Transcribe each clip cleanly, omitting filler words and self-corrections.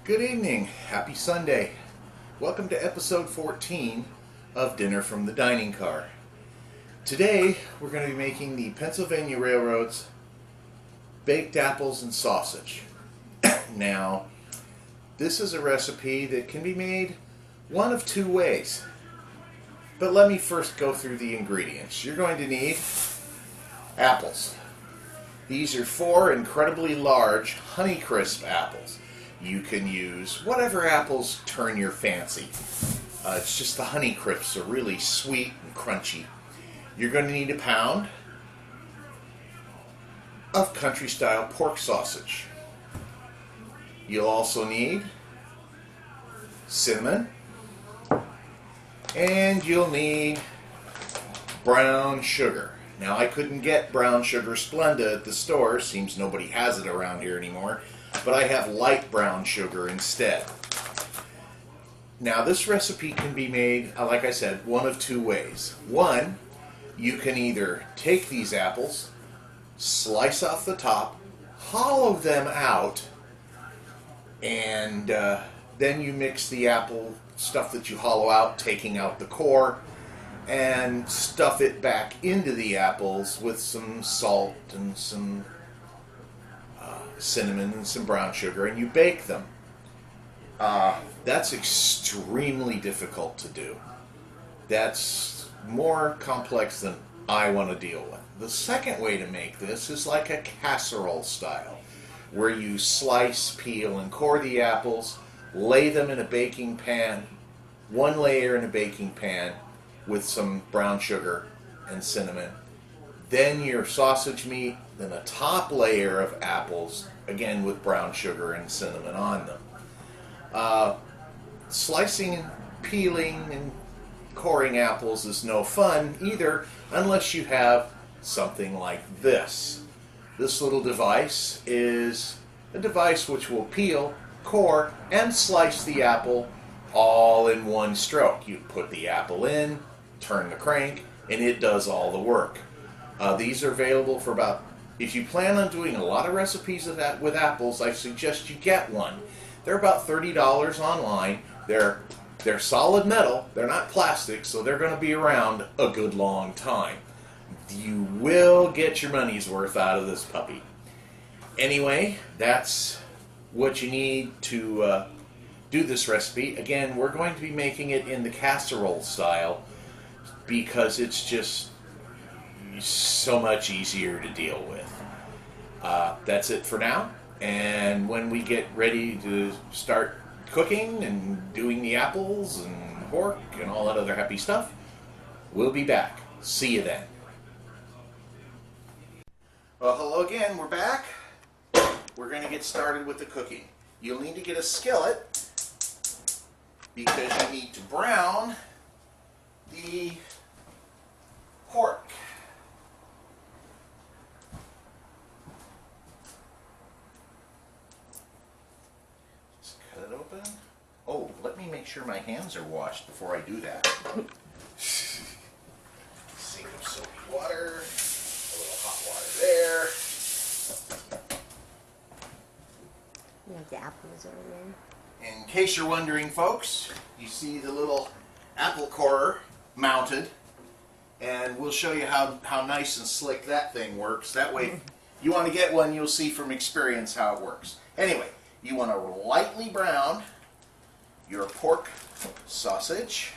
Good evening. Happy Sunday. Welcome to episode 14 of Dinner from the Dining Car. Today we're going to be making the Pennsylvania Railroad's baked apples and sausage. Now, this is a recipe that can be made one of two ways. But let me first go through the ingredients. You're going to need apples. These are 4 incredibly large Honeycrisp apples. You can use whatever apples turn your fancy. It's just the Honeycrisps are really sweet and crunchy. You're going to need a pound of country-style pork sausage. You'll also need cinnamon, and you'll need brown sugar. Now, I couldn't get brown sugar Splenda at the store. Seems nobody has it around here anymore. But I have light brown sugar instead. Now, this recipe can be made, like I said, one of two ways. One, you can either take these apples, slice off the top, hollow them out, and then you mix the apple stuff that you hollow out, taking out the core, and stuff it back into the apples with some salt and some cinnamon and some brown sugar, and you bake them. That's extremely difficult to do. That's more complex than I want to deal with. The second way to make this is like a casserole style, where you slice, peel, and core the apples, lay them in a baking pan, one layer in a baking pan with some brown sugar and cinnamon. Then your sausage meat, then a top layer of apples, again with brown sugar and cinnamon on them. Slicing and peeling and coring apples is no fun either unless you have something like this. This little device is a device which will peel, core, and slice the apple all in one stroke. You put the apple in, turn the crank, and it does all the work. These are available for about, if you plan on doing a lot of recipes of that with apples, I suggest you get one. They're about $30 online. They're solid metal. They're not plastic, so they're going to be around a good long time. You will get your money's worth out of this puppy. Anyway, that's what you need to do this recipe. Again, we're going to be making it in the casserole style because it's just so much easier to deal with. That's it for now, and when we get ready to start cooking and doing the apples and pork and all that other happy stuff, we'll be back. See you then. Well, hello again. We're back. We're going to get started with the cooking. You'll need to get a skillet because you need to brown the pork. Just cut it open. Oh, let me make sure my hands are washed before I do that. Sink of soapy water. A little hot water there. The apples over there. In case you're wondering, folks, you see the little apple corer mounted, and we'll show you how nice and slick that thing works. That way, you want to get one, you'll see from experience how it works. Anyway, you want to lightly brown your pork sausage.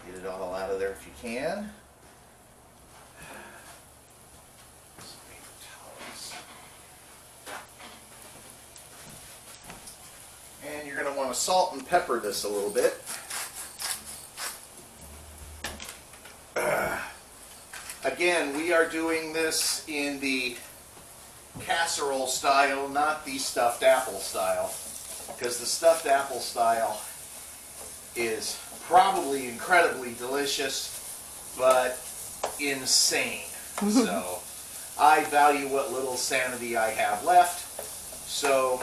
Get it all out of there if you can. And you're going to want to salt and pepper this a little bit. Again, we are doing this in the casserole style, not the stuffed apple style, because the stuffed apple style is probably incredibly delicious, but insane. So I value what little sanity I have left, so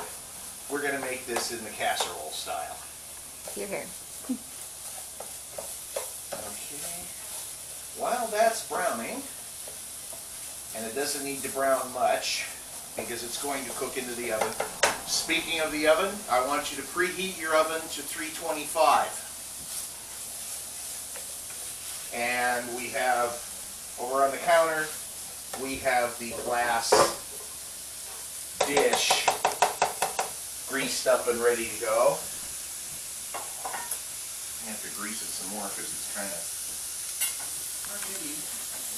we're going to make this in the casserole style. You're here. Okay. While that's browning, and it doesn't need to brown much, because it's going to cook into the oven. Speaking of the oven, I want you to preheat your oven to 325. And we have, over on the counter, we have the glass dish greased up and ready to go. I have to grease it some more because it's kind of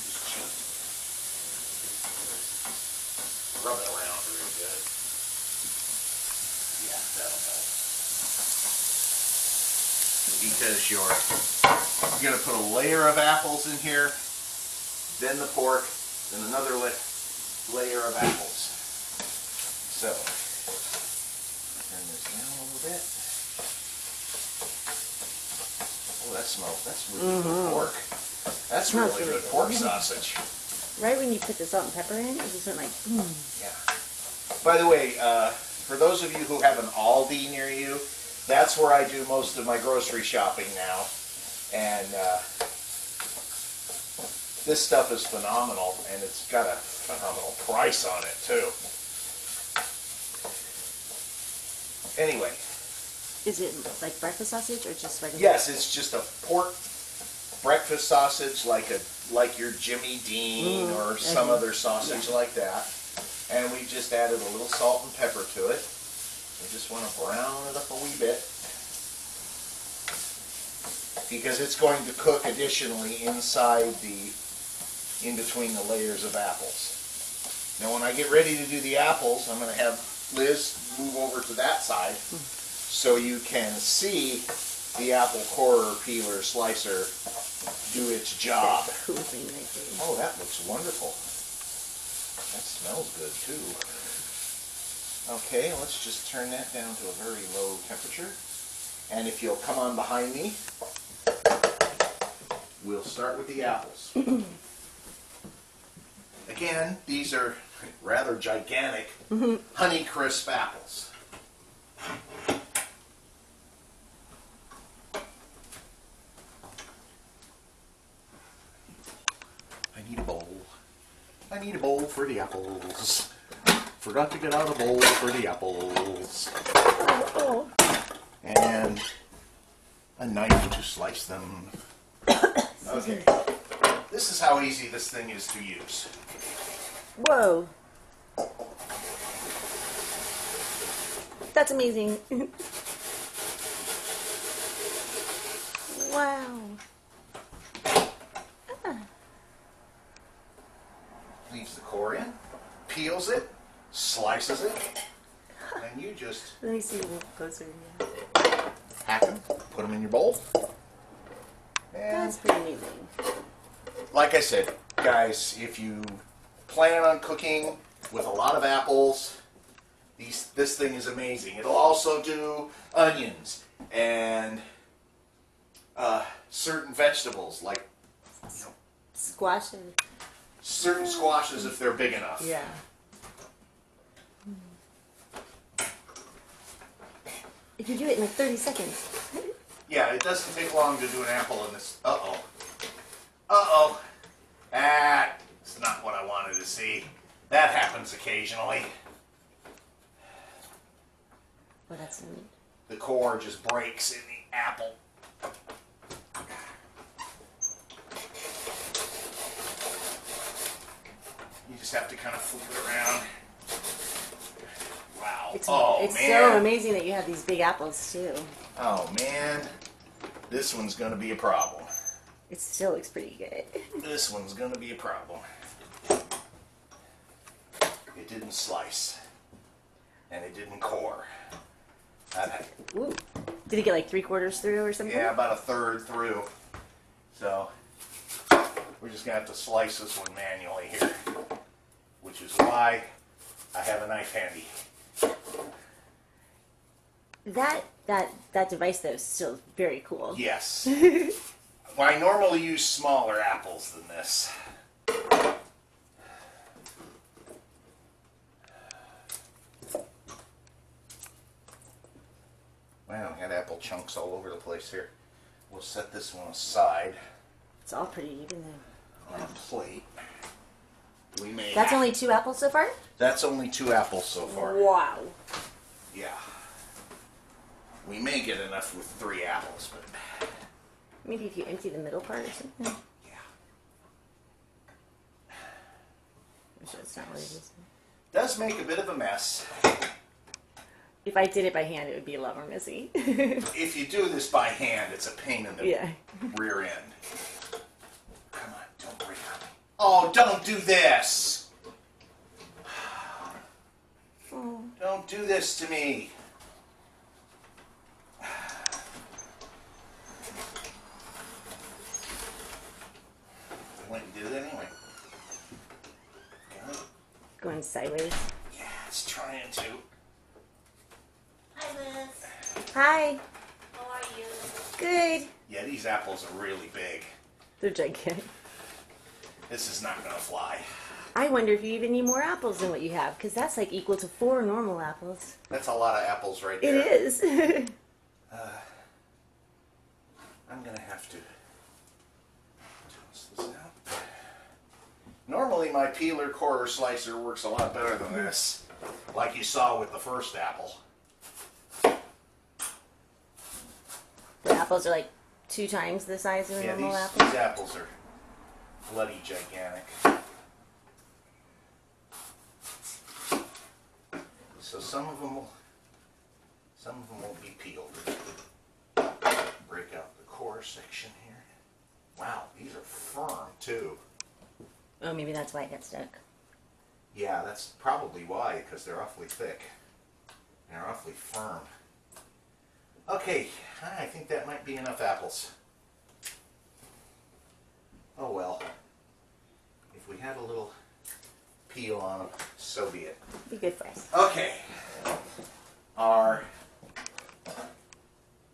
just rub it around really good. Yeah, that'll help. Because you're going to put a layer of apples in here, then the pork, then another layer of apples. So, turn this down a little bit. Oh, that smells, that's really good pork. That's really good pork sausage. Right when you put the salt and pepper in, it just went like, boom. Yeah. By the way, for those of you who have an Aldi near you, that's where I do most of my grocery shopping now. And this stuff is phenomenal, and it's got a phenomenal price on it, too. Anyway. Is it like breakfast sausage or just regular? Yes, it's just a pork breakfast sausage, like your Jimmy Dean or some other sausage like that. And we just added a little salt and pepper to it. We just want to brown it up a wee bit, because it's going to cook additionally inside in between the layers of apples. Now when I get ready to do the apples, I'm going to have Liz move over to that side so you can see the apple corer, peeler, slicer do its job. Cool thing right there. Oh, that looks wonderful. That smells good too. Okay, let's just turn that down to a very low temperature. And if you'll come on behind me, we'll start with the apples. Again, these are rather gigantic Honeycrisp apples. I need a bowl. I need a bowl for the apples. Forgot to get out a bowl for the apples. Oh. And a knife to slice them. Okay. This is how easy this thing is to use. Whoa. That's amazing. Wow. Leaves the core in, peels it, slices it, and you just Let me see a little closer. Yeah. hack them, put them in your bowl. And That's pretty amazing. like I said, guys, if you plan on cooking with a lot of apples, this thing is amazing. It'll also do onions and certain vegetables, like Squash and... certain squashes if they're big enough. Yeah. If you do it in like 30 seconds. Yeah, it doesn't take long to do an apple in this. Uh-oh. Uh-oh. That's not what I wanted to see. That happens occasionally. Oh, that's neat. The core just breaks in the apple. You just have to kind of flip it around. Wow. It's man. so amazing that you have these big apples too. Oh, man. This one's going to be a problem. It still looks pretty good. This one's going to be a problem. It didn't slice. And it didn't core. Ooh. Did it get like 3/4 through or something? Yeah, about a third through. So, we're just going to have to slice this one manually here. Which is why I have a knife handy. That device though is still very cool. Yes. Well, I normally use smaller apples than this. Wow, I got apple chunks all over the place here. We'll set this one aside It's all pretty even though. on a plate. We may. That's only 2 apples so far? That's only 2 apples so far. Wow. Yeah. We may get enough with 3 apples, but. Maybe if you empty the middle part or something. Yeah. I'm sure it's not what it is. Does make a bit of a mess. If I did it by hand, it would be a lot more messy. If you do this by hand, it's a pain in the rear end. Come on, don't break on me. Oh, don't do this! Oh. Don't do this to me. I went and did it anyway. Going sideways. Yeah, it's trying to. Hi, Liz. Hi. How are you? Good. Yeah, these apples are really big. They're gigantic. This is not going to fly. I wonder if you even need more apples than what you have, because that's like equal to 4 normal apples. That's a lot of apples right It there. is. I'm going to have to toss this out. Normally my peeler quarter slicer works a lot better than this, like you saw with the first apple. The apples are like 2 times the size of a Yeah, normal apple. these apples are bloody gigantic. So some of them won't be peeled. Break out the core section here. Wow, these are firm too. Oh, maybe that's why it got stuck. Yeah, that's probably why, because they're awfully thick. They're awfully firm. Okay, I think that might be enough apples. Oh well. If we had a little peel on them, so be it. Be good for us. Okay. Our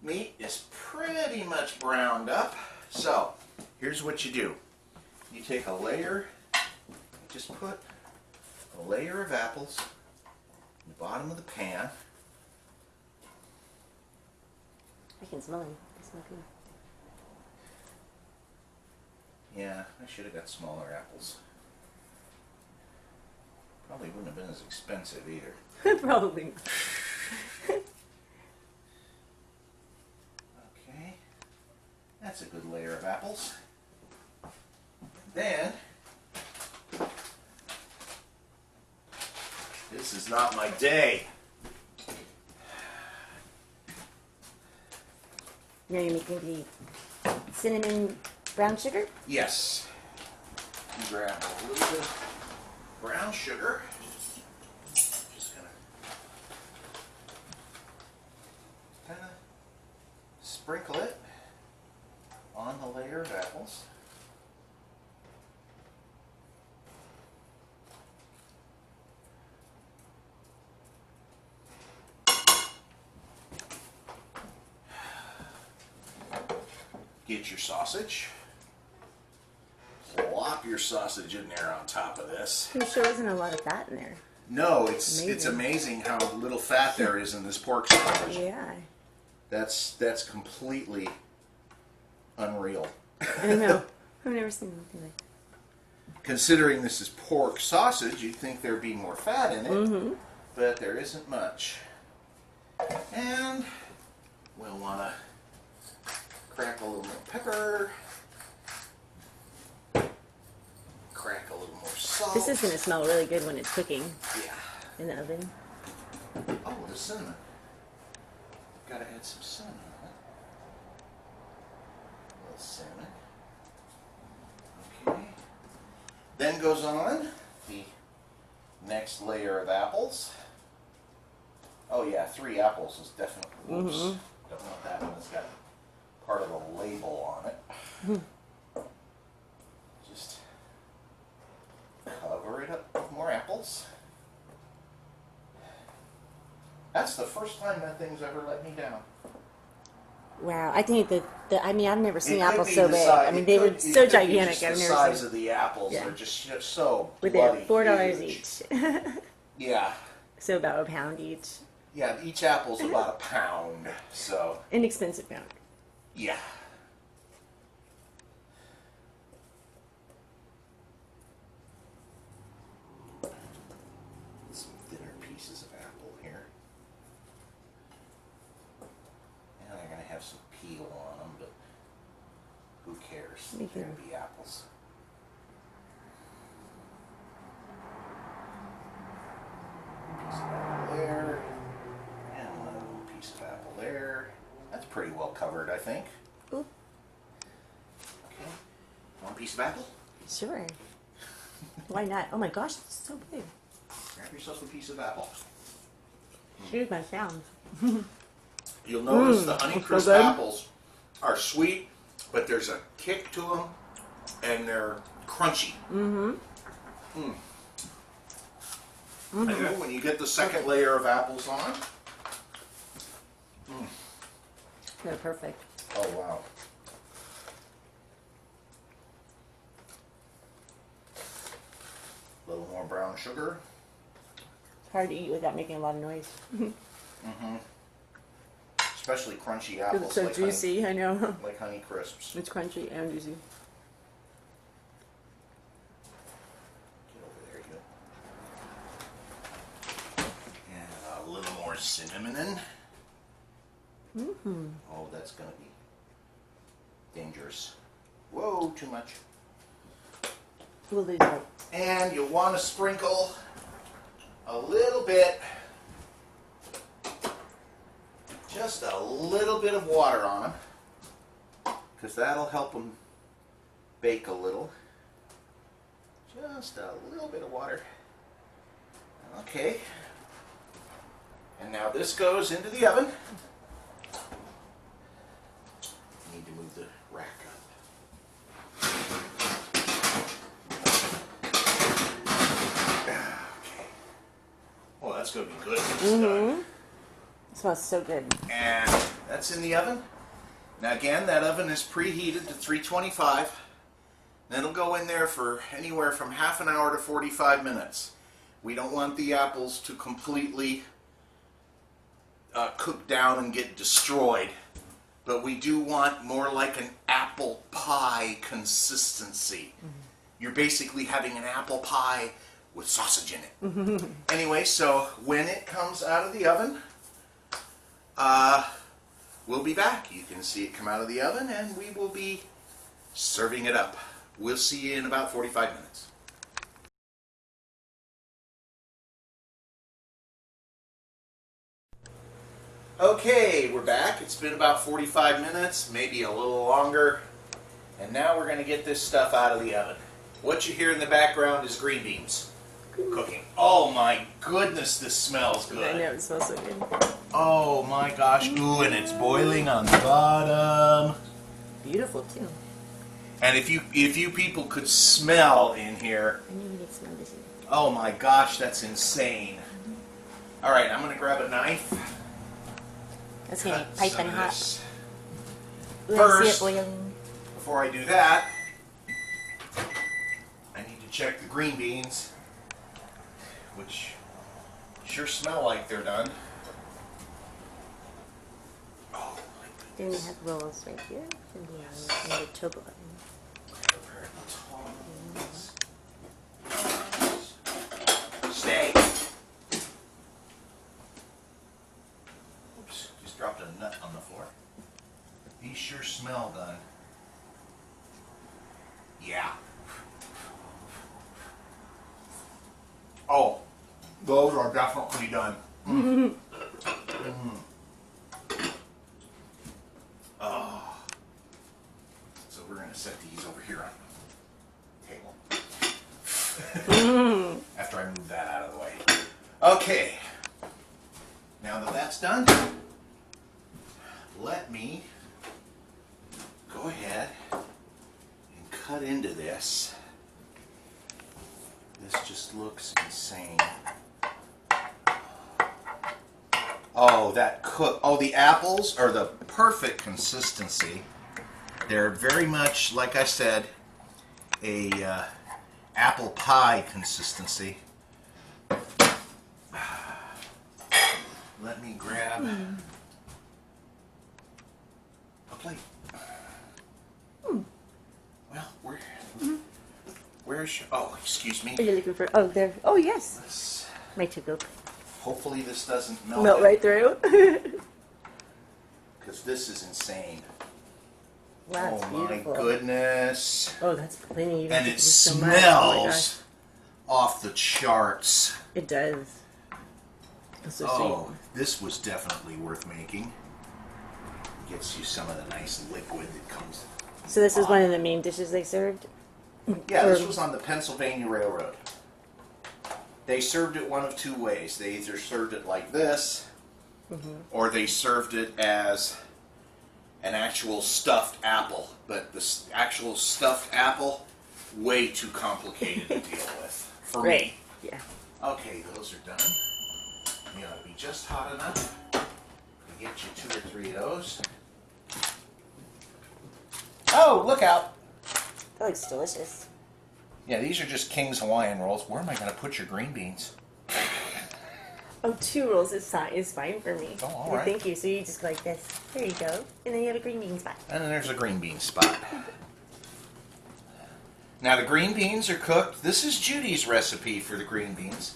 meat is pretty much browned up. So, here's what you do. You take a layer, just put a layer of apples in the bottom of the pan. I can smell them. They smell good. Yeah, I should have got smaller apples. Probably wouldn't have been as expensive either. Probably not. Okay, that's a good layer of apples. Then, this is not my day. Now you're making the cinnamon brown sugar? Yes. You grab a little bit of brown sugar. Just gonna kind of sprinkle it on the layer of apples. Get your sausage. Plop your sausage in there on top of this. There sure isn't a lot of fat in there. No, it's amazing how little fat there is in this pork sausage. Yeah. That's completely unreal. I know. I've never seen anything like that. Considering this is pork sausage, you'd think there'd be more fat in it, but there isn't much. And we'll want to crack a little more pepper. Crack a little more salt. This is going to smell really good when it's cooking Yeah. in the oven. Oh, the cinnamon. Gotta add some cinnamon. Huh? A little cinnamon. Okay. Then goes on the next layer of apples. Oh yeah, 3 apples is definitely. Oops. Don't want that one. It's got part of the label on it. Just cover it up with more apples. That's the first time that thing's ever let me down. Wow. I think I mean, I've never seen It could apples be so the big. si- I mean, it they could- were it so could be gigantic. just I've the never size seen. of the apples Yeah. are just so With bloody their $4 huge. each. Yeah, So about a pound each. yeah. Each apple's about a pound. So Inexpensive pound. yeah. course. Me too. There'll be apples. Piece of apple there. And another little piece of apple there. That's pretty well covered, I think. Ooh, Okay. One piece of apple? sure. Why not? Oh my gosh, it's so big. Grab yourself a piece of apple. Here's my sound. You'll notice the so Honeycrisp good. apples are sweet, but there's a kick to them, and they're crunchy. And then when you get the second layer of apples on, They're perfect. oh wow. A little more brown sugar. It's hard to eat without making a lot of noise. Especially crunchy 'Cause apples it's so like juicy, I know. like Honeycrisps. It's crunchy and juicy. Get over there, you. And a little more cinnamon. Oh, that's gonna be dangerous. Whoa, too much. We'll lose it. And you'll want to sprinkle a little bit, just a little bit of water on them, because that'll help them bake a little. Just a little bit of water. Okay. And now this goes into the oven. Need to move the rack up. Well, that's going to be good when it's done. It smells so good. And that's in the oven. Now again, that oven is preheated to 325. Then it'll go in there for anywhere from half an hour to 45 minutes. We don't want the apples to completely cook down and get destroyed. But we do want more like an apple pie consistency. You're basically having an apple pie with sausage in it. Anyway, so when it comes out of the oven, we'll be back. You can see it come out of the oven, and we will be serving it up. We'll see you in about 45 minutes. Okay, we're back. It's been about 45 minutes, maybe a little longer. And now we're going to get this stuff out of the oven. What you hear in the background is green beans cooking. Oh my goodness, this smells good. I know, it smells so good. Oh my gosh. Ooh, and it's boiling on the bottom. Beautiful too. And if you people could smell in here, I knew we could smell this. oh my gosh, that's insane. All right, I'm going to grab a knife. That's gonna Cut be piping some of hot. this. Ooh, I see it First, boiling. before I do that, I need to check the green beans, which sure smell like they're done. Oh my Then you goodness. have rolls right here. And the top button. Prepare the tongs. Stay. Oops, just dropped a nut on the floor. These sure smell done. Yeah. Oh, those are definitely done. Oh. So we're going to set these over here on the table. After I move that out of the way. Okay. Now that that's done, let me go ahead and cut into this. This just looks insane. Oh, the apples are the perfect consistency. They're very much, like I said, a apple pie consistency. Let me grab a plate. Well, where's your, oh, excuse me. Are you looking for? Oh, there. Oh, yes. This- My to-go. Hopefully this doesn't melt. Melt right through. Because this is insane. Wow, it's oh beautiful. my goodness. Oh, that's plenty. You don't And have it to do so much. Oh my gosh. smells off the charts. It does. That's so Oh, sweet. this was definitely worth making. Gets you some of the nice liquid that comes. So this is one of the main dishes they served? Yeah, this was on the Pennsylvania Railroad. They served it one of two ways. They either served it like this, or they served it as an actual stuffed apple. But the actual stuffed apple, way too complicated to deal with for Right. me. Yeah. Okay, those are done. They ought to be just hot enough to get you 2 or 3 of those. Oh, look out! That looks delicious. Yeah, these are just King's Hawaiian rolls. Where am I going to put your green beans? Oh, 2 rolls is fine for me. Oh, all Well, right. thank you. So you just go like this. There you go. And then you have a green bean spot. And then there's a green bean spot. Now the green beans are cooked. This is Judy's recipe for the green beans.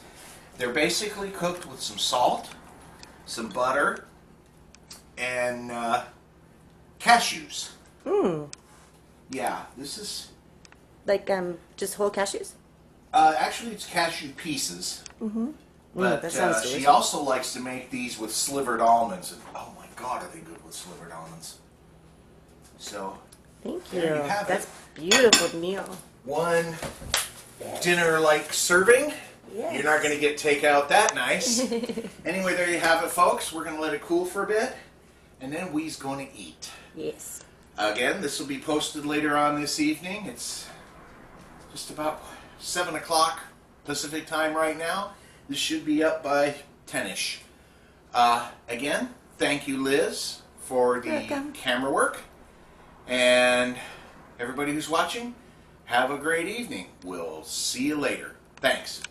They're basically cooked with some salt, some butter, and cashews. Mmm. Yeah, this is... Like, just whole cashews? actually, it's cashew pieces. Mm-hmm. But that sounds she delicious. also likes to make these with slivered almonds. And, oh my God, are they good with slivered almonds? So, Thank you. There you have That's it. beautiful meal. one dinner-like serving. Yes. You're not going to get takeout that nice. Anyway, there you have it, folks. We're going to let it cool for a bit, and then we's going to eat. Yes. Again, this will be posted later on this evening. It's just about 7 o'clock Pacific time right now. This should be up by 10-ish. Again, thank you, Liz, for the Welcome. camera work. And everybody who's watching, have a great evening. We'll see you later. Thanks.